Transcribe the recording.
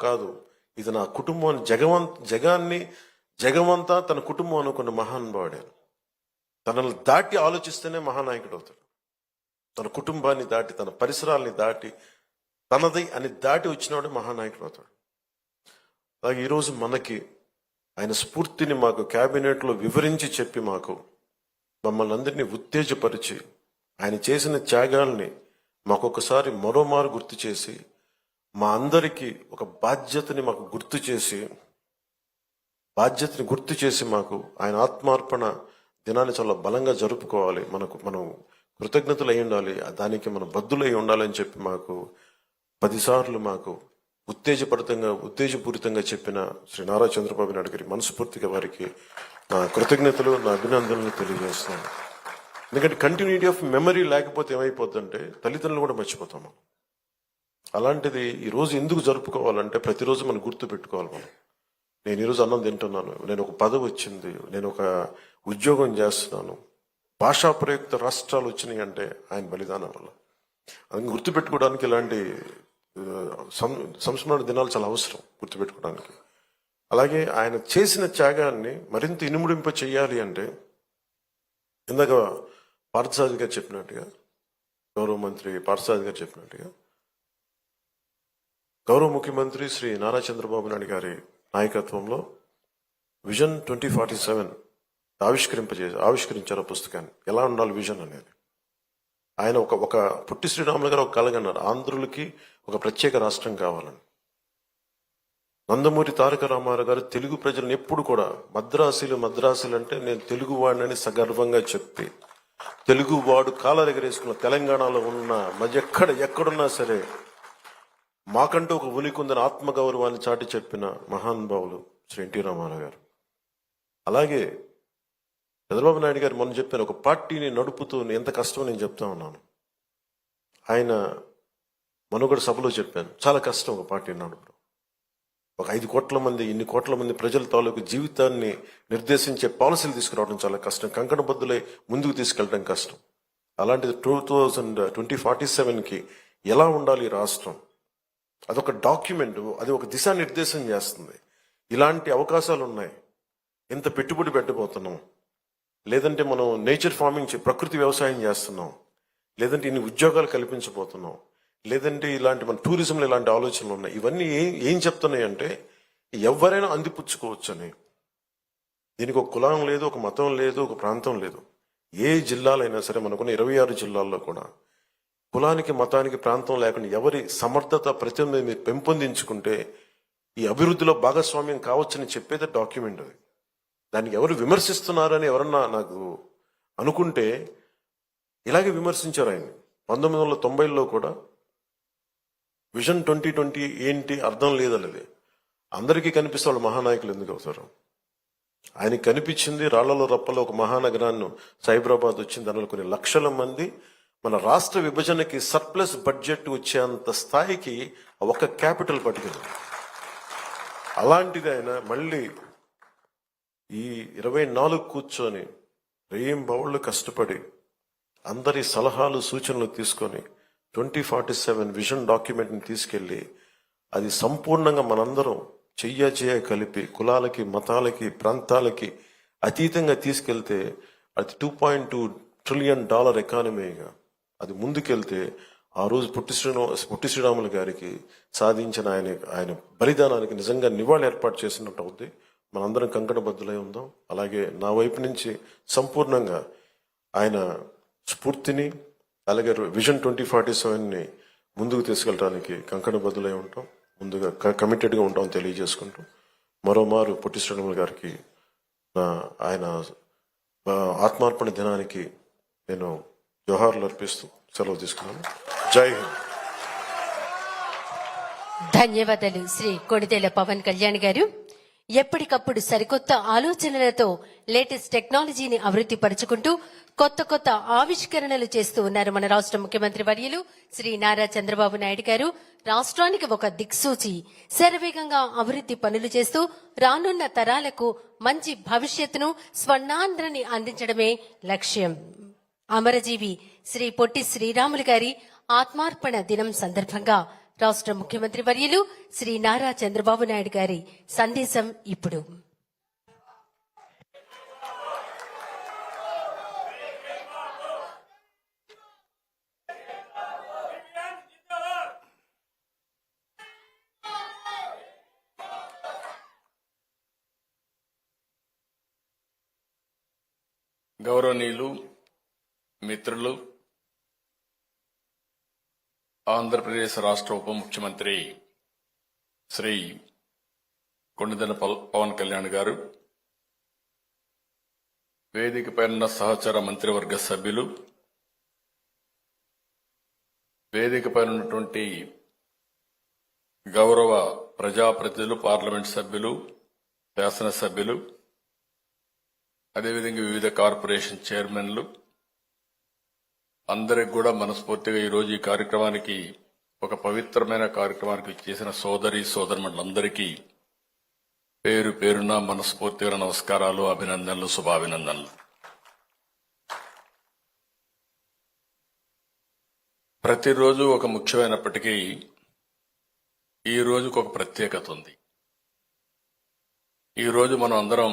కాదు, ఇది నా కుటుంబం, జగమంతా తన కుటుంబం అనుకున్న మహానుభావుడే. తనను దాటి ఆలోచిస్తేనే మహానాయకుడు అవుతాడు. తన కుటుంబాన్ని దాటి, తన పరిసరాల్ని దాటి, తనది అని దాటి వచ్చినవాడు మహానాయకుడు అవుతాడు. అలాగే ఈరోజు మనకి ఆయన స్ఫూర్తిని మాకు క్యాబినెట్లో వివరించి చెప్పి మమ్మల్ని అందరినీ ఉత్తేజపరిచి ఆయన చేసిన త్యాగాల్ని మాకొకసారి మరోమారు గుర్తు చేసి, మా అందరికీ ఒక బాధ్యతని గుర్తు చేసి మాకు ఆయన ఆత్మార్పణ దినాన్ని చాలా బలంగా జరుపుకోవాలి, మనం కృతజ్ఞతలు అయి ఉండాలి, దానికి మనం బద్దులై ఉండాలని చెప్పి 10 సార్లు ఉత్తేజపూరితంగా చెప్పిన శ్రీ నారా చంద్రబాబు నాయుడు గారి మనస్ఫూర్తిగా వారికి నా కృతజ్ఞతలు, నా అభినందనలు తెలియజేస్తున్నాను. ఎందుకంటే కంటిన్యూటీ ఆఫ్ మెమరీ లేకపోతే ఏమైపోద్దంటే తల్లిదండ్రులు కూడా మర్చిపోతాము. అలాంటిది ఈరోజు ఎందుకు జరుపుకోవాలంటే ప్రతిరోజు మనం గుర్తు పెట్టుకోవాలి. నేను ఈరోజు అన్నం తింటున్నాను, నేను ఒక పదవి వచ్చింది, నేను ఒక ఉద్యోగం చేస్తున్నాను, భాషా ప్రయుక్త రాష్ట్రాలు వచ్చినాయి అంటే ఆయన బలిదానం వల్ల. అది గుర్తుపెట్టుకోవడానికి ఇలాంటి సంస్మరణ దినాలు చాలా అవసరం గుర్తుపెట్టుకోవడానికి. అలాగే ఆయన చేసిన త్యాగాన్ని మరింత ఇనుముడింప చెయ్యాలి అంటే ఇందాక పార్థసారథి గారు చెప్పినట్టుగా, గౌరవ మంత్రి పార్థసారథి గారు చెప్పినట్టుగా, గౌరవ ముఖ్యమంత్రి శ్రీ నారా చంద్రబాబు నాయుడు గారి నాయకత్వంలో విజన్ 2047 ఆవిష్కరించారు పుస్తకాన్ని. ఎలా ఉండాలి విజన్ అనేది. ఆయన ఒక పొట్టి శ్రీరాములు గారు ఒక కలగన్నారు, ఆంధ్రులకి ఒక ప్రత్యేక రాష్ట్రం కావాలని. నందమూరి తారక రామారావు గారు తెలుగు ప్రజలను ఎప్పుడు కూడా మద్రాసీలు అంటే నేను తెలుగు వాడినని సగర్వంగా చెప్పి, తెలుగు వాడు కాలర్ ఎగరేసుకున్న తెలంగాణలో ఉన్న ఎక్కడున్నా సరే మాకంటూ ఒక ఉనికి ఉందని ఆత్మగౌరవాన్ని చాటి చెప్పిన మహానుభావులు శ్రీ ఎన్టీ రామారావు గారు. అలాగే చంద్రబాబు నాయుడు గారు మొన్న చెప్పాను, ఒక పార్టీని నడుపుతూ ఎంత కష్టమో నేను చెప్తా ఉన్నాను. ఆయన మనుగడ సభలో చెప్పాను, చాలా కష్టం ఒక పార్టీని నడపడం. ఒక 5 కోట్ల మంది, ఇన్ని కోట్ల మంది ప్రజల తాలూకు జీవితాన్ని నిర్దేశించే పాలసీలు తీసుకురావడం చాలా కష్టం, కంకణబద్దులై ముందుకు తీసుకెళ్ళడం కష్టం. అలాంటిది 2047కి ఎలా ఉండాలి ఈ రాష్ట్రం, అదొక డాక్యుమెంట్, అది ఒక దిశానిర్దేశం చేస్తుంది. ఇలాంటి అవకాశాలు ఉన్నాయి, ఎంత పెట్టుబడి పెట్టబోతున్నాం, లేదంటే మనం నేచర్ ఫార్మింగ్ ప్రకృతి వ్యవసాయం చేస్తున్నాం, లేదంటే ఇన్ని ఉద్యోగాలు కల్పించబోతున్నాం, లేదంటే ఇలాంటి మన టూరిజంలో ఇలాంటి ఆలోచనలు ఉన్నాయి. ఇవన్నీ ఏం చెప్తున్నాయి అంటే ఎవరైనా అందిపుచ్చుకోవచ్చని. దీనికి ఒక కులం లేదు, ఒక మతం లేదు, ఒక ప్రాంతం లేదు. ఏ జిల్లాలైనా సరే, మనకున్న 26 జిల్లాల్లో కూడా కులానికి, మతానికి, ప్రాంతం లేకుండా ఎవరి సమర్థత ప్రతిని పెంపొందించుకుంటే ఈ అభివృద్ధిలో భాగస్వామ్యం కావచ్చని చెప్పేది డాక్యుమెంట్. అది దానికి ఎవరు విమర్శిస్తున్నారని ఎవరన్నా నాకు అనుకుంటే ఇలాగే విమర్శించారు ఆయన. 1990లో కూడా విజన్ 2020 ఏంటి అర్థం లేదన్నది అందరికీ కనిపిస్తే వాళ్ళు మహానాయకులు ఎందుకు అవుతారు. ఆయనకి కనిపించింది రాళ్లలో రప్పలో ఒక మహానగరాన్ని, సైబరాబాద్ వచ్చింది, దానిలో కొన్ని లక్షల మంది. మన రాష్ట్ర విభజనకి సర్ప్లస్ బడ్జెట్ వచ్చేంత స్థాయికి ఒక క్యాపిటల్ పట్టుకుంది. అలాంటిది ఆయన మళ్ళీ ఈ 24 కూర్చొని రేయింబవళ్ళు కష్టపడి అందరి సలహాలు సూచనలు తీసుకొని 2047 విజన్ డాక్యుమెంట్ని తీసుకెళ్ళి అది సంపూర్ణంగా మనందరం చెయ్య కలిపి కులాలకి, మతాలకి, ప్రాంతాలకి అతీతంగా తీసుకెళ్తే అది $2.2 ట్రిలియన్ ఎకానమీగా అది ముందుకెళ్తే ఆ రోజు పొట్టి శ్రీరాములు గారికి సాధించిన ఆయన బలిదానానికి నిజంగా నివాళి ఏర్పాటు చేసినట్టు అవుద్ది. మనందరం కంకణబద్దులై ఉందాం. అలాగే నా వైపు నుంచి సంపూర్ణంగా ఆయన స్ఫూర్తిని, అలాగే విజన్ 2047ని ముందుకు తీసుకెళ్ళడానికి కంకణబద్దులై ఉంటాం, ముందుగా కమిటెడ్గా ఉంటాం తెలియజేసుకుంటాం. మరోమారు పొట్టి శ్రీరాములు గారికి ఆయన ఆత్మార్పణ దినానికి నేను జోహార్లు అర్పిస్తూ సెలవు తీసుకున్నాను. జై హింద్. ధన్యవాదాలు శ్రీ కొణిదెల పవన్ కళ్యాణ్ గారు. ఎప్పటికప్పుడు సరికొత్త ఆలోచనలతో లేటెస్ట్ టెక్నాలజీని అభివృద్ధి పరుచుకుంటూ కొత్త ఆవిష్కరణలు చేస్తూ ఉన్నారు మన రాష్ట్ర ముఖ్యమంత్రి వర్యులు శ్రీ నారా చంద్రబాబు నాయుడు గారు. రాష్ట్రానికి ఒక దిక్సూచి, శరవేగంగా అభివృద్ధి పనులు చేస్తూ రానున్న తరాలకు మంచి భవిష్యత్తును, స్వర్ణాంధ్రని అందించడమే లక్ష్యం. అమరజీవి శ్రీ పొట్టి శ్రీరాములు గారి ఆత్మార్పణ దినం సందర్భంగా రాష్ట్ర ముఖ్యమంత్రి వర్యులు శ్రీ నారా చంద్రబాబు నాయుడు గారి సందేశం ఇప్పుడు. గౌరవనీయులు, మిత్రులు, ఆంధ్రప్రదేశ్ రాష్ట్ర ఉప ముఖ్యమంత్రి శ్రీ కొణిదెల పవన్ కళ్యాణ్ గారు, వేదికపై ఉన్న సహచర మంత్రివర్గ సభ్యులు, వేదికపై ఉన్నటువంటి గౌరవ ప్రజాప్రతినిధులు, పార్లమెంట్ సభ్యులు, శాసనసభ్యులు, అదేవిధంగా వివిధ కార్పొరేషన్ చైర్మన్లు అందరికి కూడా మనస్ఫూర్తిగా ఈరోజు ఈ కార్యక్రమానికి, ఒక పవిత్రమైన కార్యక్రమానికి చేసిన సోదరులందరికీ పేరు పేరున మనస్ఫూర్తిగా నమస్కారాలు, అభినందనలు, శుభాభినందనలు. ప్రతిరోజు ఒక ముఖ్యమైనప్పటికీ ఈ రోజుకు ఒక ప్రత్యేకత ఉంది. ఈ రోజు మనం అందరం